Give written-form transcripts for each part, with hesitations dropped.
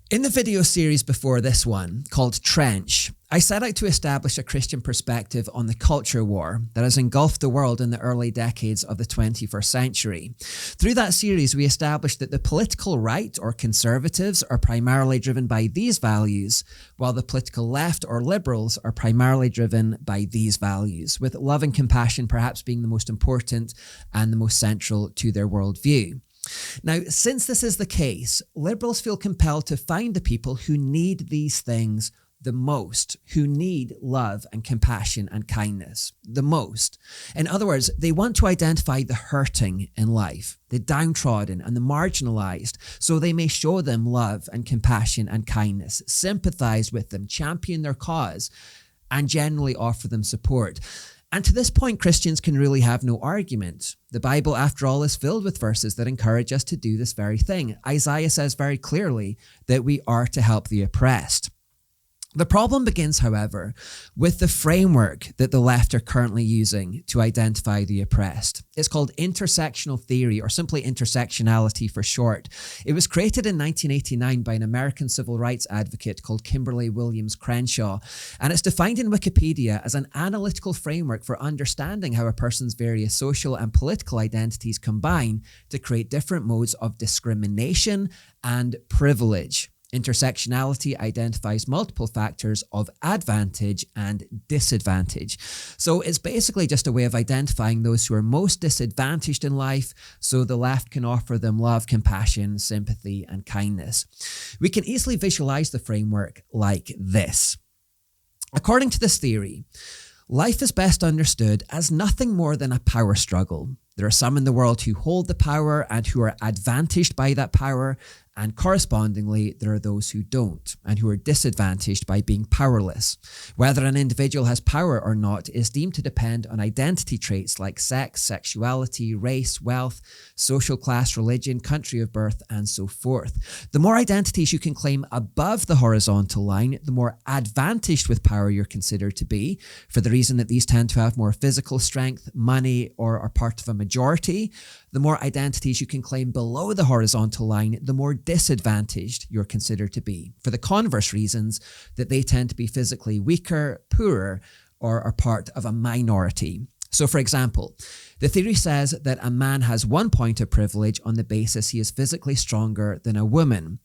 In the video series before this one, called Trench, I set out to establish a Christian perspective on the culture war that has engulfed the world in the early decades of the 21st century. Through that series, we established that the political right, or conservatives, are primarily driven by these values, while the political left, or liberals, are primarily driven by these values, with love and compassion perhaps being the most important and the most central to their worldview. Now, since this is the case, liberals feel compelled to find the people who need these things the most, who need love and compassion and kindness the most. In other words, they want to identify the hurting in life, the downtrodden and the marginalized, so they may show them love and compassion and kindness, sympathize with them, champion their cause, and generally offer them support. And to this point, Christians can really have no argument. The Bible, after all, is filled with verses that encourage us to do this very thing. Isaiah says very clearly that we are to help the oppressed. The problem begins, however, with the framework that the left are currently using to identify the oppressed. It's called Intersectional Theory, or simply intersectionality for short. It was created in 1989 by an American civil rights advocate called Kimberly Williams Crenshaw, and it's defined in Wikipedia as an analytical framework for understanding how a person's various social and political identities combine to create different modes of discrimination and privilege. Intersectionality identifies multiple factors of advantage and disadvantage. So it's basically just a way of identifying those who are most disadvantaged in life so the left can offer them love, compassion, sympathy, and kindness. We can easily visualize the framework like this. According to this theory, life is best understood as nothing more than a power struggle. There are some in the world who hold the power and who are advantaged by that power, and correspondingly, there are those who don't and who are disadvantaged by being powerless. Whether an individual has power or not is deemed to depend on identity traits like sex, sexuality, race, wealth, social class, religion, country of birth, and so forth. The more identities you can claim above the horizontal line, the more advantaged with power you're considered to be, for the reason that these tend to have more physical strength, money, or are part of a majority. The more identities you can claim below the horizontal line, the more disadvantaged you're considered to be, for the converse reasons that they tend to be physically weaker, poorer, or are part of a minority. So, for example, the theory says that a man has 1 point of privilege on the basis he is physically stronger than a woman.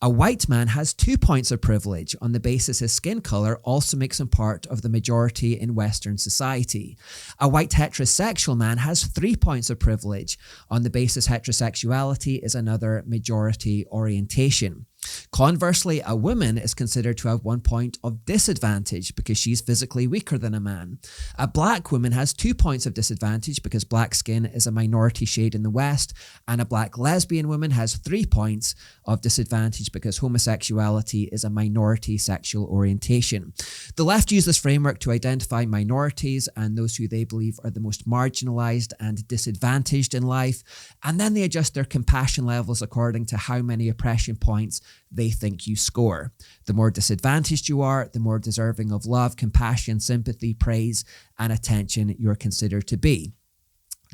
A white man has 2 points of privilege on the basis his skin color also makes him part of the majority in Western society. A white heterosexual man has 3 points of privilege on the basis heterosexuality is another majority orientation. Conversely, a woman is considered to have 1 point of disadvantage because she's physically weaker than a man. A black woman has 2 points of disadvantage because black skin is a minority shade in the West, and a black lesbian woman has 3 points of disadvantage because homosexuality is a minority sexual orientation. The left use this framework to identify minorities and those who they believe are the most marginalized and disadvantaged in life, and then they adjust their compassion levels according to how many oppression points they think you score. The more disadvantaged you are, the more deserving of love, compassion, sympathy, praise, and attention you're considered to be.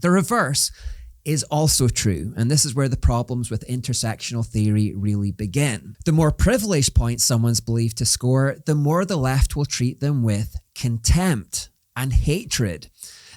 The reverse is also true, and this is where the problems with intersectional theory really begin. The more privileged points someone's believed to score, the more the left will treat them with contempt and hatred.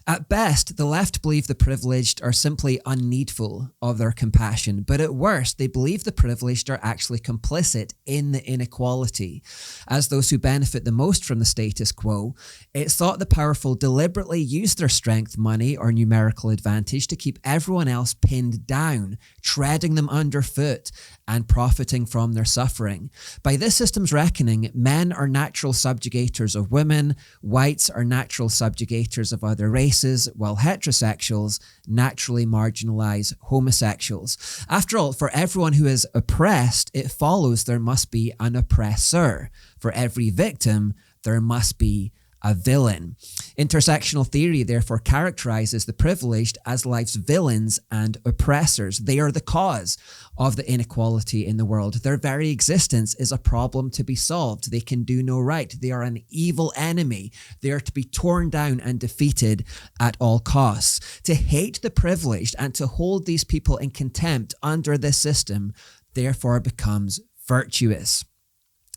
At best, the left believe the privileged are simply unneedful of their compassion, but at worst, they believe the privileged are actually complicit in the inequality. As those who benefit the most from the status quo, it's thought the powerful deliberately use their strength, money, or numerical advantage to keep everyone else pinned down, treading them underfoot, and profiting from their suffering. By this system's reckoning, men are natural subjugators of women, whites are natural subjugators of other races, while heterosexuals naturally marginalize homosexuals. After all, for everyone who is oppressed, it follows there must be an oppressor. For every victim, there must be a villain. Intersectional theory therefore characterizes the privileged as life's villains and oppressors. They are the cause of the inequality in the world. Their very existence is a problem to be solved. They can do no right. They are an evil enemy. They are to be torn down and defeated at all costs. To hate the privileged and to hold these people in contempt under this system therefore becomes virtuous.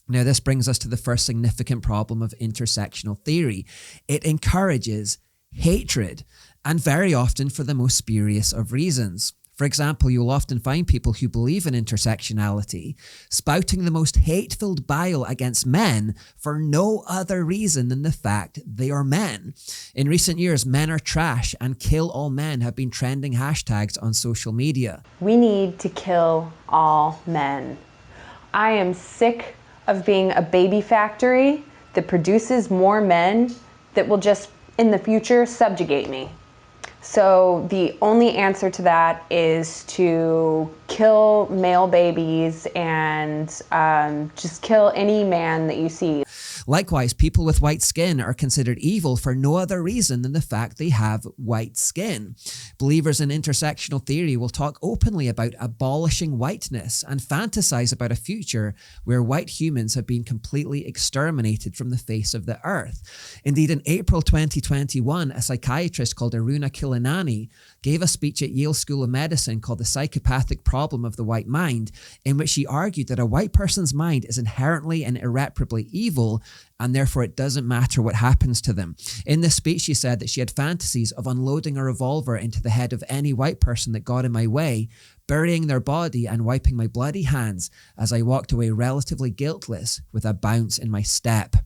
Now, this brings us to the first significant problem of intersectional theory. It encourages hatred, and very often for the most spurious of reasons. For example, you'll often find people who believe in intersectionality spouting the most hate-filled bile against men for no other reason than the fact they are men. In recent years, men are trash and kill all men have been trending hashtags on social media. We need to kill all men. I am sick of being a baby factory that produces more men that will just, in the future, subjugate me. So the only answer to that is to kill male babies and just kill any man that you see. Likewise, people with white skin are considered evil for no other reason than the fact they have white skin. Believers in intersectional theory will talk openly about abolishing whiteness and fantasize about a future where white humans have been completely exterminated from the face of the earth. Indeed, in April 2021, a psychiatrist called Aruna Kilanani gave a speech at Yale School of Medicine called The Psychopathic Problem of the White Mind, in which she argued that a white person's mind is inherently and irreparably evil, and therefore it doesn't matter what happens to them. In this speech, she said that she had fantasies of unloading a revolver into the head of any white person that got in my way, burying their body and wiping my bloody hands as I walked away relatively guiltless with a bounce in my step.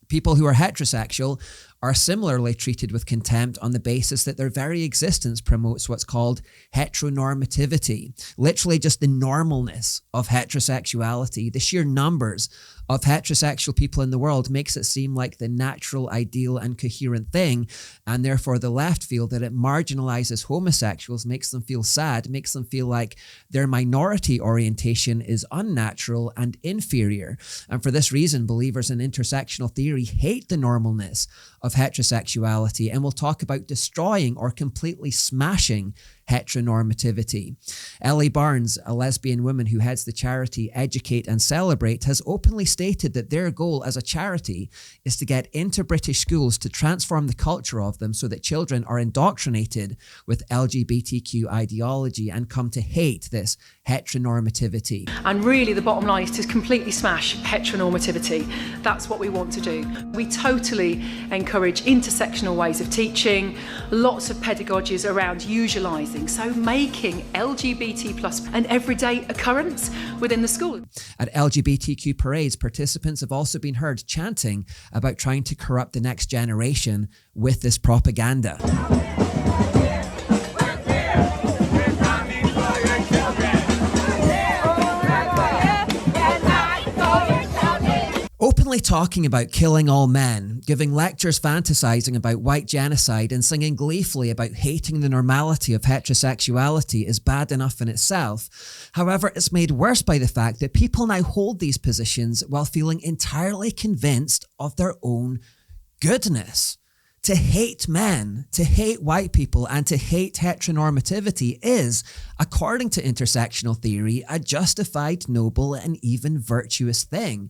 People who are heterosexual are similarly treated with contempt on the basis that their very existence promotes what's called heteronormativity, literally just the normalness of heterosexuality. The sheer numbers of heterosexual people in the world makes it seem like the natural, ideal, and coherent thing, and therefore the left feel that it marginalizes homosexuals, makes them feel sad, makes them feel like their minority orientation is unnatural and inferior. And for this reason, believers in intersectional theory hate the normalness of heterosexuality and will talk about destroying or completely smashing heteronormativity. Ellie Barnes, a lesbian woman who heads the charity Educate and Celebrate, has openly stated that their goal as a charity is to get into British schools to transform the culture of them so that children are indoctrinated with LGBTQ ideology and come to hate this heteronormativity. And really the bottom line is to completely smash heteronormativity. That's what we want to do. We totally encourage intersectional ways of teaching, lots of pedagogies around usualising, so making LGBT plus an everyday occurrence within the school. At LGBTQ parades, participants have also been heard chanting about trying to corrupt the next generation with this propaganda. Openly talking about killing all men, giving lectures fantasizing about white genocide, and singing gleefully about hating the normality of heterosexuality is bad enough in itself. However, it's made worse by the fact that people now hold these positions while feeling entirely convinced of their own goodness. To hate men, to hate white people, and to hate heteronormativity is, according to intersectional theory, a justified, noble, and even virtuous thing.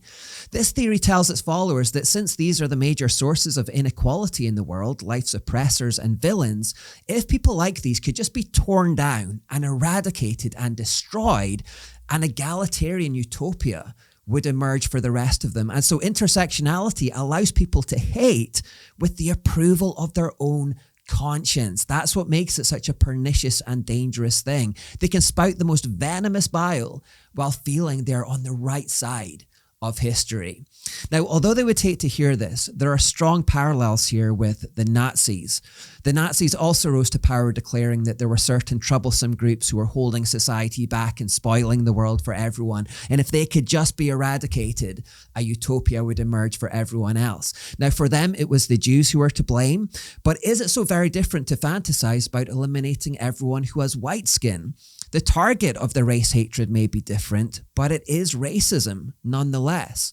This theory tells its followers that since these are the major sources of inequality in the world, life's oppressors and villains, if people like these could just be torn down and eradicated and destroyed, an egalitarian utopia would emerge for the rest of them. And so intersectionality allows people to hate with the approval of their own conscience. That's what makes it such a pernicious and dangerous thing. They can spout the most venomous bile while feeling they're on the right side of history. Now, although they would hate to hear this, there are strong parallels here with the Nazis. The Nazis also rose to power declaring that there were certain troublesome groups who were holding society back and spoiling the world for everyone. And if they could just be eradicated, a utopia would emerge for everyone else. Now, for them, it was the Jews who were to blame. But is it so very different to fantasize about eliminating everyone who has white skin? The target of the race hatred may be different, but it is racism nonetheless.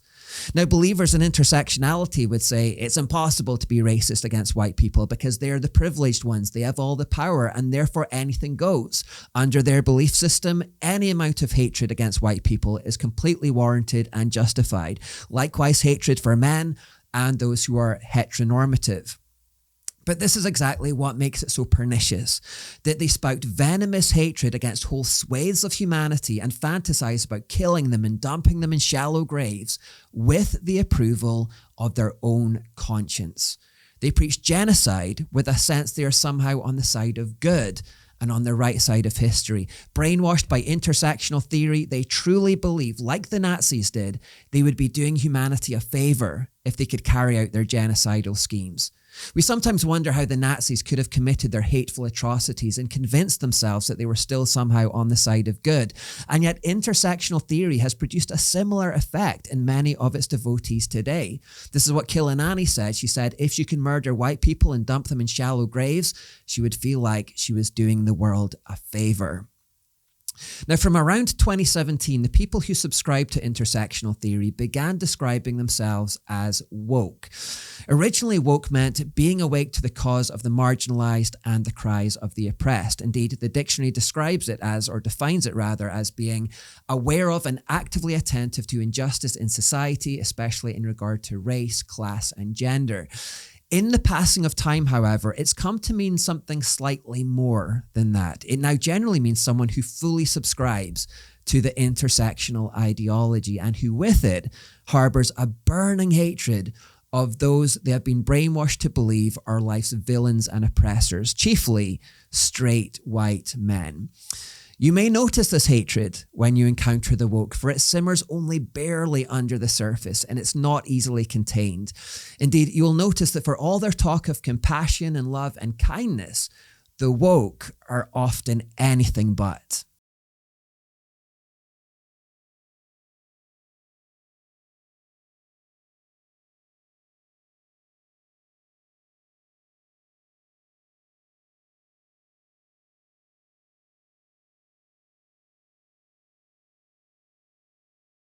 Now, believers in intersectionality would say it's impossible to be racist against white people because they are the privileged ones. They have all the power and therefore anything goes. Under their belief system, any amount of hatred against white people is completely warranted and justified. Likewise, hatred for men and those who are heteronormative. But this is exactly what makes it so pernicious, that they spout venomous hatred against whole swathes of humanity and fantasize about killing them and dumping them in shallow graves with the approval of their own conscience. They preach genocide with a sense they are somehow on the side of good and on the right side of history. Brainwashed by intersectional theory, they truly believe, like the Nazis did, they would be doing humanity a favour if they could carry out their genocidal schemes. We sometimes wonder how the Nazis could have committed their hateful atrocities and convinced themselves that they were still somehow on the side of good. And yet intersectional theory has produced a similar effect in many of its devotees today. This is what Kilanani said. She said, if she can murder white people and dump them in shallow graves, she would feel like she was doing the world a favour. Now, from around 2017, the people who subscribed to intersectional theory began describing themselves as woke. Originally, woke meant being awake to the cause of the marginalised and the cries of the oppressed. Indeed, the dictionary describes it as, or defines it rather, as being aware of and actively attentive to injustice in society, especially in regard to race, class, and gender. In the passing of time, however, it's come to mean something slightly more than that. It now generally means someone who fully subscribes to the intersectional ideology and who with it harbours a burning hatred of those they have been brainwashed to believe are life's villains and oppressors, chiefly straight white men. You may notice this hatred when you encounter the woke, for it simmers only barely under the surface and it's not easily contained. Indeed, you'll notice that for all their talk of compassion and love and kindness, the woke are often anything but.